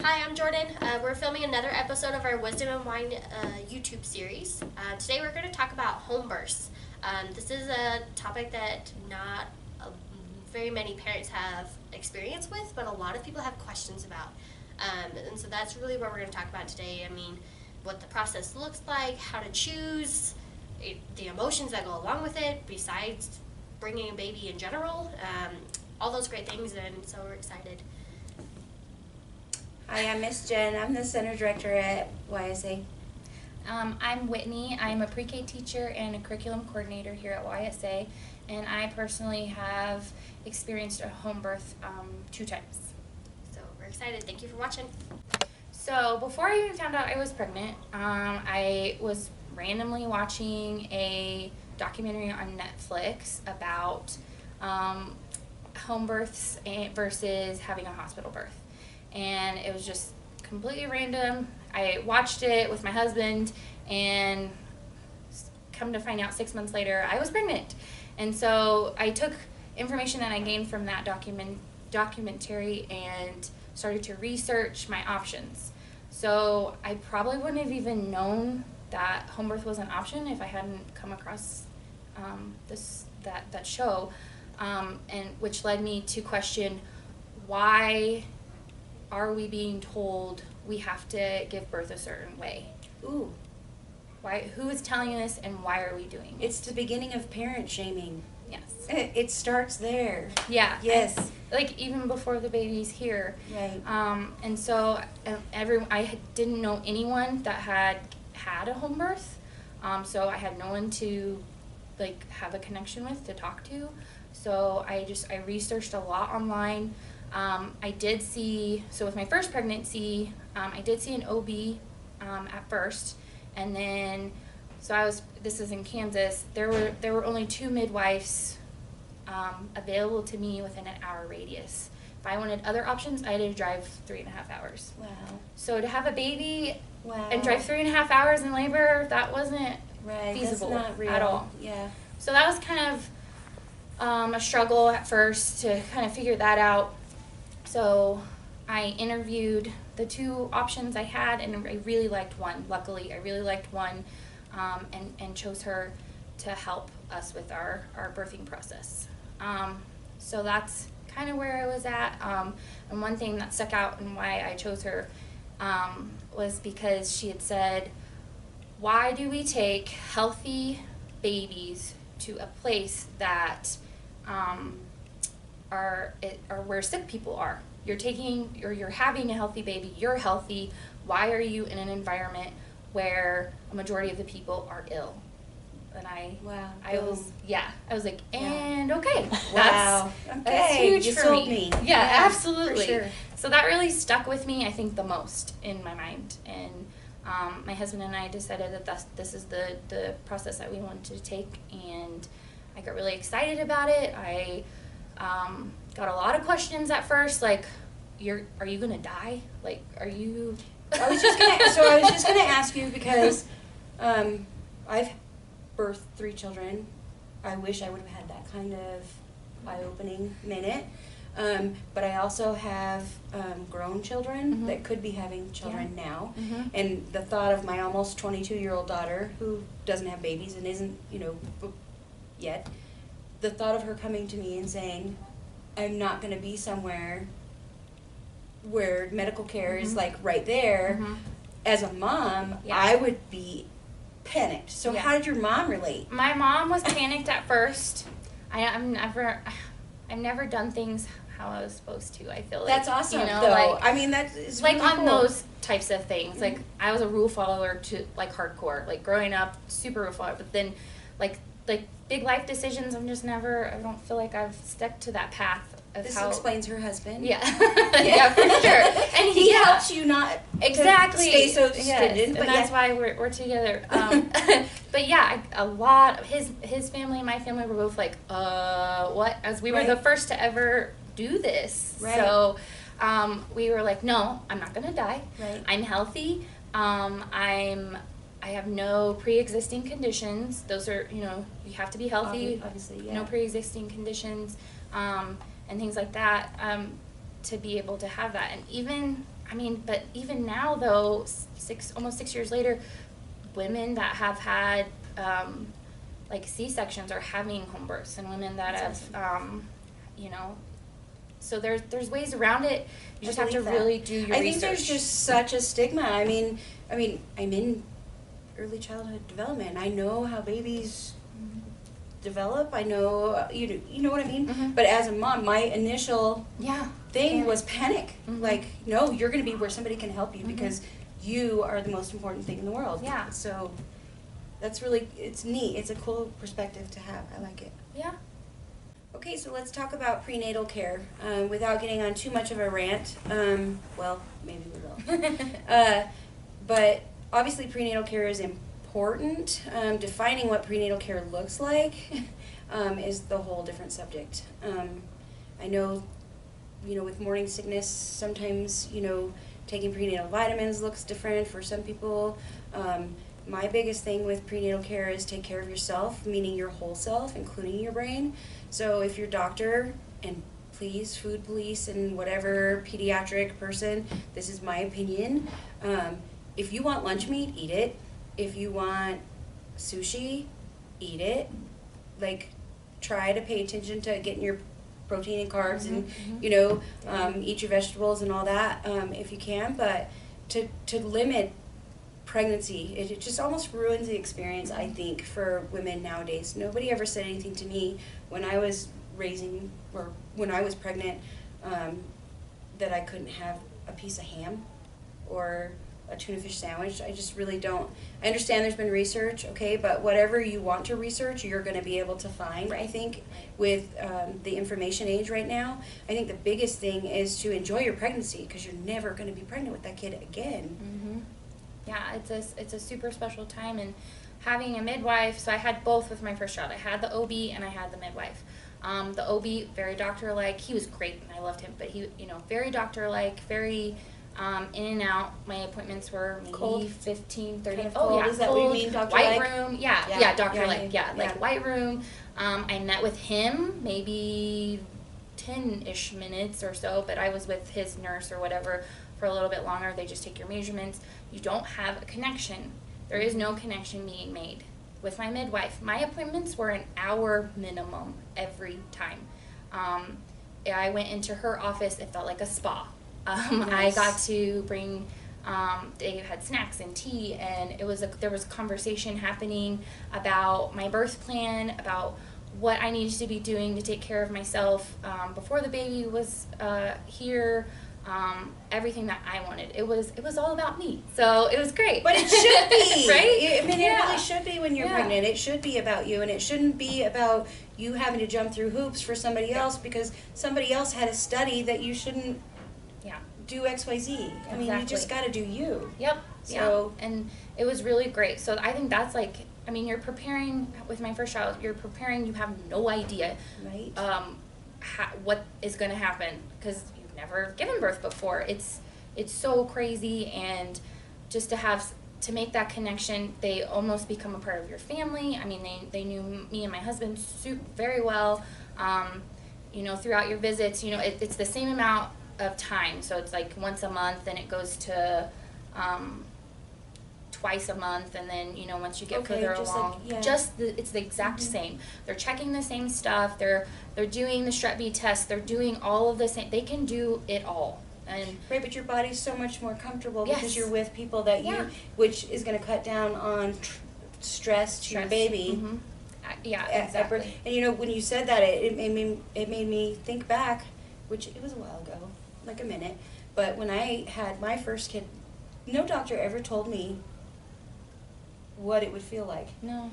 Hi, I'm Jordan. We're filming another episode of our Wisdom and Wine YouTube series. Today we're going to talk about home births. This is a topic that not very many parents have experience with, but a lot of people have questions about. And so that's really what we're going to talk about today. I mean, what the process looks like, how to choose, the emotions that go along with it, besides bringing a baby in general, all those great things, and so we're excited. Hi, I'm Miss Jen. I'm the Center Director at YSA. I'm Whitney. I'm a pre-K teacher and a curriculum coordinator here at YSA, and I personally have experienced a home birth 2 times. So we're excited. Thank you for watching. So before I even found out I was pregnant, I was randomly watching a documentary on Netflix about home births versus having a hospital birth. And it was just completely random. I watched it with my husband, and come to find out 6 months later, I was pregnant. And so I took information that I gained from that documentary and started to research my options. So I probably wouldn't have even known that home birth was an option if I hadn't come across that show, and which led me to question, why are we being told we have to give birth a certain way? Ooh, Why? Who is telling us, and why are we doing it? it's the beginning of parent shaming. Yes. It starts there. Yeah. Yes. Like even before the baby's here. Right. And so I didn't know anyone that had a home birth. So I had no one to have a connection with, to talk to. So I researched a lot online. I did see, so with my first pregnancy, I did see an OB at first, and then, this is in Kansas, there were only 2 midwives available to me within an hour radius. If I wanted other options, I had to drive 3.5 hours. Wow. So to have a baby Wow. and drive 3.5 hours in labor, that wasn't feasible That's not real. at all. Yeah. So that was kind of a struggle at first to kind of figure that out. So I interviewed the 2 options I had, and I really liked one. Luckily, I really liked one, and chose her to help us with our birthing process. So that's kind of where I was at. And one thing that stuck out and why I chose her was because she had said, why do we take healthy babies to a place that are where sick people are? You're having a healthy baby, you're healthy. Why are you in an environment where a majority of the people are ill? And I was like, and okay, Wow. that's huge you for sold me. me. Yeah, absolutely. For sure. So that really stuck with me, I think, the most in my mind. And my husband and I decided that this is the process that we wanted to take, and I got really excited about it. I got a lot of questions at first, like, are you gonna die? Like, are you? I was just gonna ask you, because I've birthed 3 children. I wish I would have had that kind of eye-opening minute. But I also have grown children that could be having children now. And the thought of my almost 22-year-old daughter, who doesn't have babies and isn't, yet, the thought of her coming to me and saying, I'm not going to be somewhere where medical care is like right there. As a mom, I would be panicked. So how did your mom relate? My mom was panicked at first. I've never done things how I was supposed to. I feel like That's awesome, though. Like, I mean, that is like really on cool. those types of things. Like, I was a rule follower to hardcore. Like, growing up, super rule follower. But then, like big life decisions, I don't feel like I've stuck to that path of This how. explains her husband. Yeah, yeah, for sure. And he helps you not exactly to stay so yes, stringent. and that's why we're together. But yeah, a lot of his family and my family were both like, what? As we were the first to ever do this. Right. So we were like, no, I'm not gonna die. Right. I'm healthy. I have no pre-existing conditions. Those are, you have to be healthy. Obviously, yeah. No pre-existing conditions, and things like that, to be able to have that. And even I mean, but even now though, almost 6 years later, women that have had like C-sections are having home births, and women that you know, so there's ways around it. You just have to really do your research. I think there's just such a stigma. I mean, I'm in early childhood development. I know how babies develop. I know, you know what I mean? Mm-hmm. But as a mom, my initial thing was panic. Mm-hmm. Like, no, you're going to be where somebody can help you Mm-hmm. because you are the most important thing in the world. Yeah. So that's really, it's neat. It's a cool perspective to have. I like it. Yeah. Okay, so let's talk about prenatal care without getting on too much of a rant. Well, maybe we will. But obviously prenatal care is important. Defining what prenatal care looks like is the whole different subject. I know, with morning sickness, sometimes, taking prenatal vitamins looks different for some people. My biggest thing with prenatal care is take care of yourself, meaning your whole self, including your brain. So if your doctor, and please, food police and whatever pediatric person, this is my opinion, if you want lunch meat, eat it. If you want sushi, eat it. Like, try to pay attention to getting your protein and carbs and, eat your vegetables and all that if you can. But to limit pregnancy, it just almost ruins the experience, I think, for women nowadays. Nobody ever said anything to me when I was when I was pregnant that I couldn't have a piece of ham or a tuna fish sandwich. I just really don't. I understand there's been research, okay, but whatever you want to research, you're going to be able to find, I think, with the information age right now. I think the biggest thing is to enjoy your pregnancy because you're never going to be pregnant with that kid again. Mm-hmm. Yeah, it's a super special time, and having a midwife, so I had both with my first child. I had the OB and I had the midwife. The OB, very doctor-like. He was great and I loved him, but he, very doctor-like, very in and out. My appointments were maybe Cold. 15, 30. Kind of oh, cold. yeah, Is that cold, what you mean, doctor-like? White room, yeah, doctor-like, like white room. I met with him maybe 10-ish minutes or so, but I was with his nurse or whatever for a little bit longer. They just take your measurements. You don't have a connection. There is no connection being made. With my midwife, my appointments were an hour minimum every time. I went into her office, it felt like a spa. Nice. I got to bring, they had snacks and tea, and there was conversation happening about my birth plan, about what I needed to be doing to take care of myself before the baby was here. Everything that I wanted. It was all about me. So it was great. But it should be. Right? I mean, it really should be when you're pregnant. It should be about you, and it shouldn't be about you having to jump through hoops for somebody else because somebody else had a study that you shouldn't do XYZ. I mean, you just got to do you. Yep. So, and it was really great. So I think that's like, I mean, you're preparing, with my first child, you have no idea right. What is going to happen because never given birth before. It's so crazy, and just to make that connection, they almost become a part of your family. I mean, they knew me and my husband very well. Throughout your visits, it's the same amount of time. So it's like once a month, and it goes to twice a month, and then once you get further along, it's the exact same. They're checking the same stuff. They're doing the strep B test. They're doing all of the same. They can do it all. And right, but your body's so much more comfortable because you're with people that which is going to cut down on stress to your baby. Mm-hmm. Exactly. And when you said that, it made me think back, which it was a while ago, like a minute. But when I had my first kid, no doctor ever told me what it would feel like. No.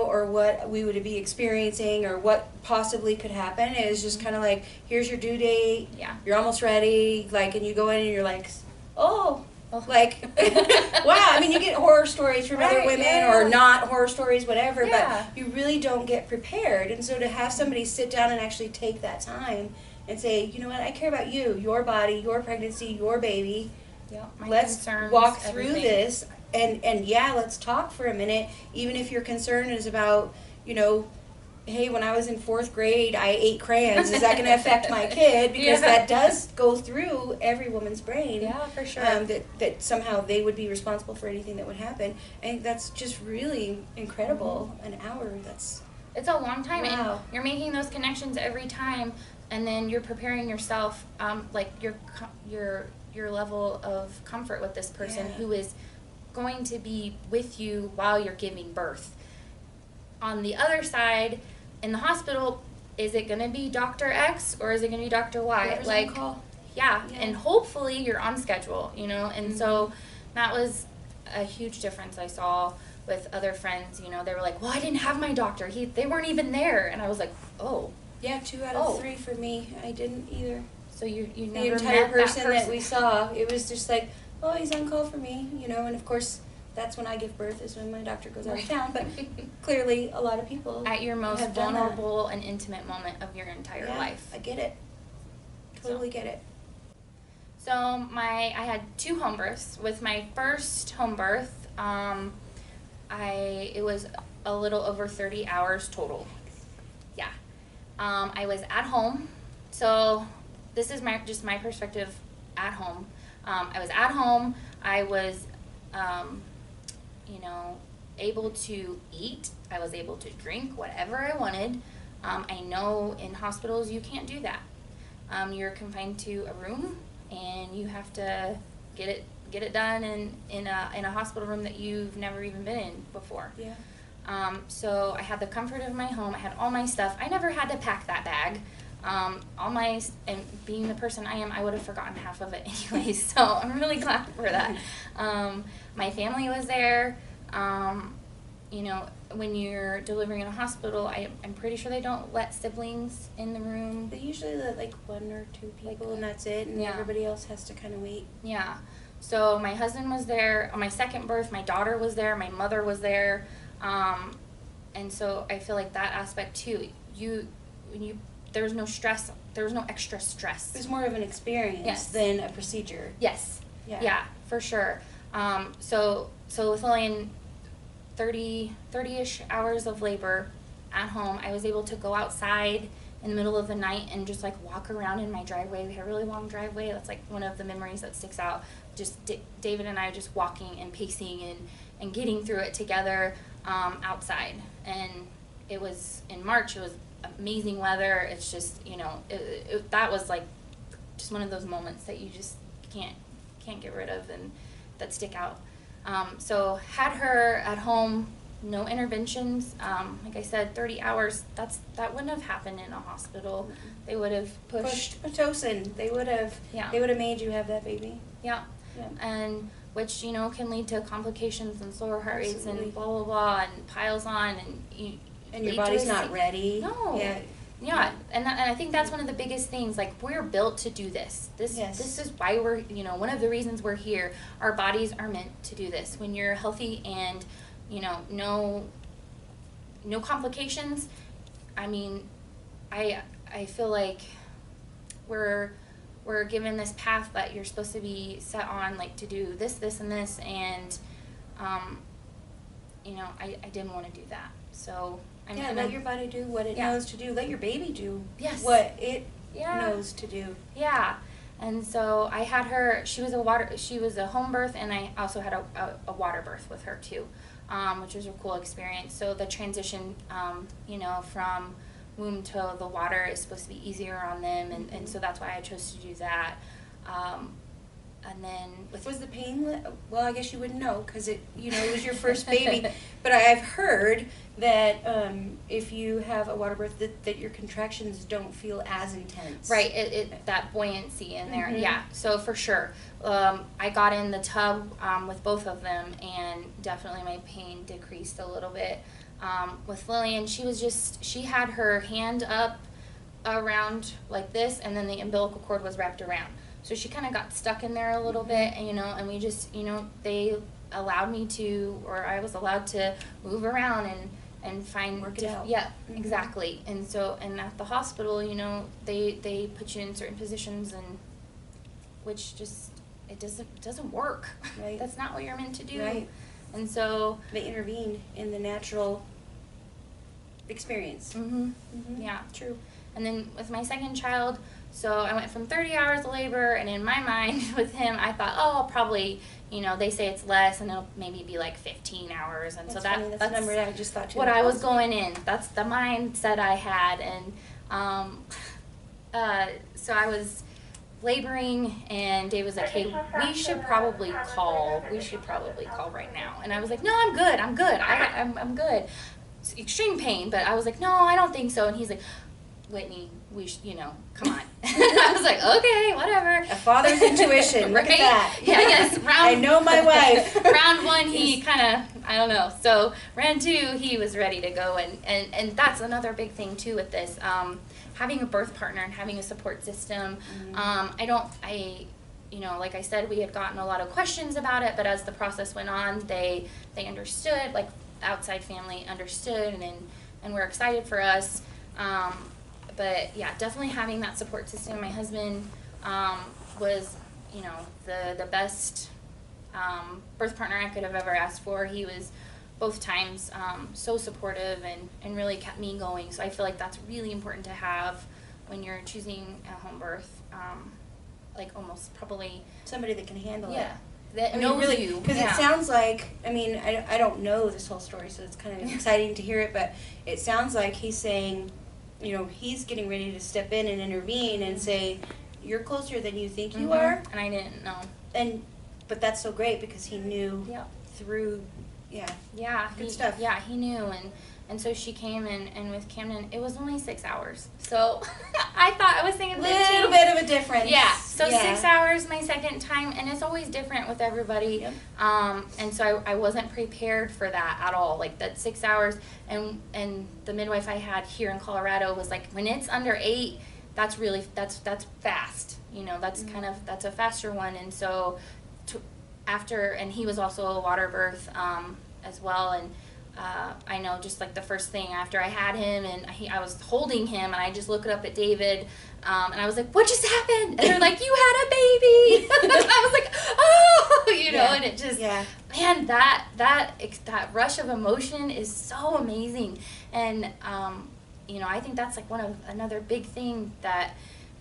Or what we would be experiencing or what possibly could happen. It was just kind of like, here's your due date. Yeah. You're almost ready. Like, and you go in and you're like, like, wow. I mean, you get horror stories from other women or not horror stories, whatever, but you really don't get prepared. And so to have somebody sit down and actually take that time and say, you know what, I care about you, your body, your pregnancy, your baby. Yeah. Let's walk through this. And let's talk for a minute, even if your concern is about, hey, when I was in 4th grade, I ate crayons. Is that going to affect my kid? Because that does go through every woman's brain. Yeah, for sure. That somehow they would be responsible for anything that would happen. And that's just really incredible. An hour, that's... It's a long time, Wow. and you're making those connections every time, and then you're preparing yourself, like your level of comfort with this person who is going to be with you while you're giving birth. On the other side, in the hospital, is it going to be Dr. X or is it going to be Dr. Y? Whoever's Like, on call. yeah, and hopefully you're on schedule, you know, and so that was a huge difference I saw with other friends. You know, they were like, well, I didn't have my doctor, they weren't even there, and I was like, oh. Yeah, 2 out of 3 for me. I didn't either. So you The never entire met person that that we saw, it was just like, oh, he's on call for me, you know, and of course, that's when I give birth, is when my doctor goes out of town, but clearly a lot of people at your most have done that. vulnerable and intimate moment of your entire life. I get it. Totally get it. So I had 2 home births. With my first home birth, it was a little over 30 hours total. Yeah. I was at home. So this is just my perspective at home. I was at home. I was, able to eat. I was able to drink whatever I wanted. I know in hospitals you can't do that. You're confined to a room, and you have to get it done in a hospital room that you've never even been in before. Yeah. So I had the comfort of my home. I had all my stuff. I never had to pack that bag. And being the person I am, I would have forgotten half of it anyways. So I'm really glad for that. My family was there. When you're delivering in a hospital, I'm pretty sure they don't let siblings in the room. They usually let like 1 or 2 people, and that's it, and everybody else has to kind of wait. Yeah. So my husband was there. On my second birth, my daughter was there. My mother was there. And so I feel like that aspect too. There was no stress. There was no extra stress. It was more of an experience than a procedure. Yes. Yeah. Yeah, for sure. So with Lillian, 30-ish hours of labor at home, I was able to go outside in the middle of the night and just like walk around in my driveway. We had a really long driveway. That's like one of the memories that sticks out. Just David and I just walking and pacing and getting through it together outside. And it was in March. It was amazing weather. It's just, that was like just one of those moments that you just can't get rid of and that stick out. So had her at home, no interventions. Like I said, 30 hours, that wouldn't have happened in a hospital. Mm-hmm. They would have pushed Pitocin. They would have made you have that baby. Yeah. And which, can lead to complications and slower heart rates and blah, blah, blah, and piles on, and your body's not ready. No. Yeah, and I think that's one of the biggest things. Like, we're built to do this. This is why we're, one of the reasons we're here. Our bodies are meant to do this. When you're healthy and, no complications, I mean, I feel like we're given this path that you're supposed to be set on, like, to do this, this, and this, and, I didn't want to do that. So let your body do what it knows to do. Let your baby do what it knows to do. Yeah. And so I had her. She was a home birth, and I also had a water birth with her too, which was a cool experience. So the transition, from womb to the water is supposed to be easier on them, and so that's why I chose to do that. And then was the pain? Well, I guess you wouldn't know because it was your first baby. But I've heard that if you have a water birth, that your contractions don't feel as intense. Right. It that buoyancy in there. Mm-hmm. Yeah. So for sure, I got in the tub with both of them, and definitely my pain decreased a little bit. With Lillian, she had her hand up around like this, and then the umbilical cord was wrapped around. So she kind of got stuck in there a little bit, and we just, they allowed me to, or I was allowed to move around and find work it out. Yeah, exactly. And so, and at the hospital, they put you in certain positions, and which just it doesn't work. Right. That's not what you're meant to do. Right. And so they intervene in the natural experience. Yeah. True. And then with my second child, so I went from 30 hours of labor, and in my mind with him, I thought, oh, I'll probably, they say it's less, and it'll maybe be like 15 hours. And That's so funny. That's the number that I just thought too. what I was going in. That's the mindset I had. And so I was laboring, and Dave was like, hey, we should probably call right now. And I was like, no, I'm good. I'm good. It's extreme pain, but I was like, no, I don't think so. And he's like, Whitney, we come on. I was like, okay, whatever. A father's intuition. Look at that. Yeah, yes. I know my wife. Round one, he kind of, I don't know. So round two, he was ready to go. And that's another big thing, too, with this. Having a birth partner and having a support system. Like I said, we had gotten a lot of questions about it, but as the process went on, they understood, like outside family understood, and were excited for us. But yeah, definitely having that support system. My husband was, the best birth partner I could have ever asked for. He was both times so supportive and really kept me going. So I feel like that's really important to have when you're choosing a home birth. Like almost probably somebody that can handle it. Yeah. That knows really, you. Because it sounds like, I don't know this whole story, so it's kind of exciting to hear it, but it sounds like he's saying, he's getting ready to step in and intervene and say, you're closer than you think you are. And I didn't know. But that's so great because he knew through, good stuff. Yeah, he knew, and so she came, and with Camden, it was only 6 hours. So I thought I was thinking 15. A little bit of a difference. Yeah, so 6 hours my second time, and it's always different with everybody. Yep. And so I wasn't prepared for that at all, like that 6 hours. And the midwife I had here in Colorado was like, when it's under 8, that's fast. That's kind of, that's a faster one. And so and he was also a water birth as well, and I know just like the first thing after I had him and I was holding him, and I just looked up at David, and I was like, what just happened? And they're like, you had a baby. And I was like, oh, and it just, man, that rush of emotion is so amazing. And, I think that's like another big thing that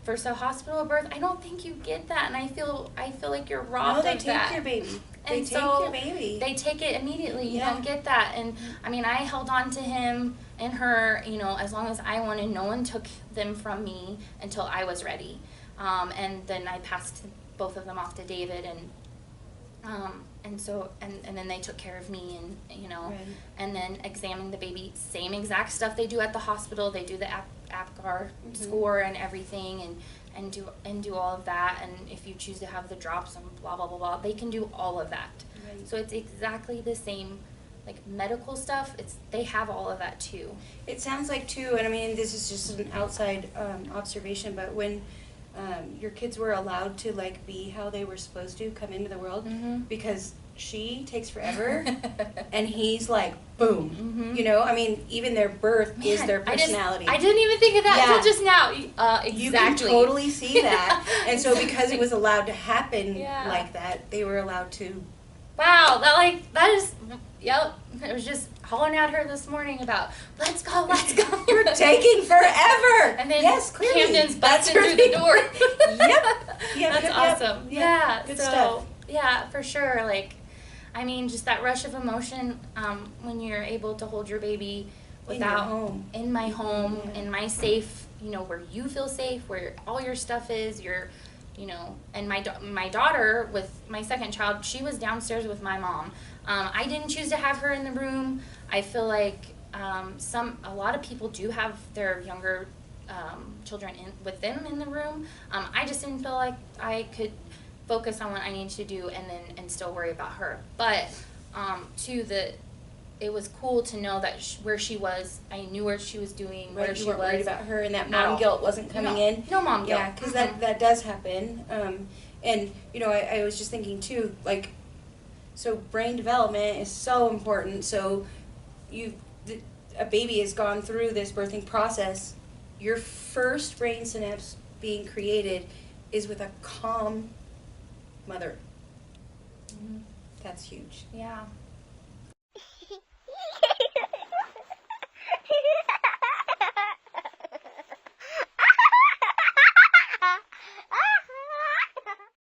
for a hospital birth, I don't think you get that, and I feel like you're robbed of that. No, they take your baby. They take your baby. They take it immediately. You don't get that. And I held on to him and her, as long as I wanted. No one took them from me until I was ready. And then I passed both of them off to David, and so then they took care of me, and and then examining the baby, same exact stuff they do at the hospital. They do the APGAR score and everything, and do all of that. And if you choose to have the drops and blah blah blah blah, they can do all of that. Right. So it's exactly the same, like medical stuff. They have all of that too. It sounds like too, and this is just an outside observation, but when your kids were allowed to like be how they were supposed to come into the world, because she takes forever and he's like boom, even their birth is their personality. I didn't even think of that until just now. Exactly. You can totally see that. And so because it was allowed to happen like that, they were allowed to. Wow, that is, yep. I was just hollering at her this morning about, let's go. You're taking forever. And then clearly. Camden's busting through the door. Yep. That's awesome. Yeah. Good stuff. Yeah, for sure. Just that rush of emotion when you're able to hold your baby in my home, in my safe, where you feel safe, where all your stuff is, and my daughter with my second child, she was downstairs with my mom. I didn't choose to have her in the room. I feel like a lot of people do have their younger children with them in the room. I just didn't feel like I could focus on what I needed to do and still worry about her. But it was cool to know that where she was, I knew where she was doing, where she was. Worried about her, and that mom guilt wasn't coming in. No mom guilt. Yeah, because that does happen. And I was just thinking too, so brain development is so important. So a baby has gone through this birthing process. Your first brain synapse being created is with a calm mother. That's huge. Yeah.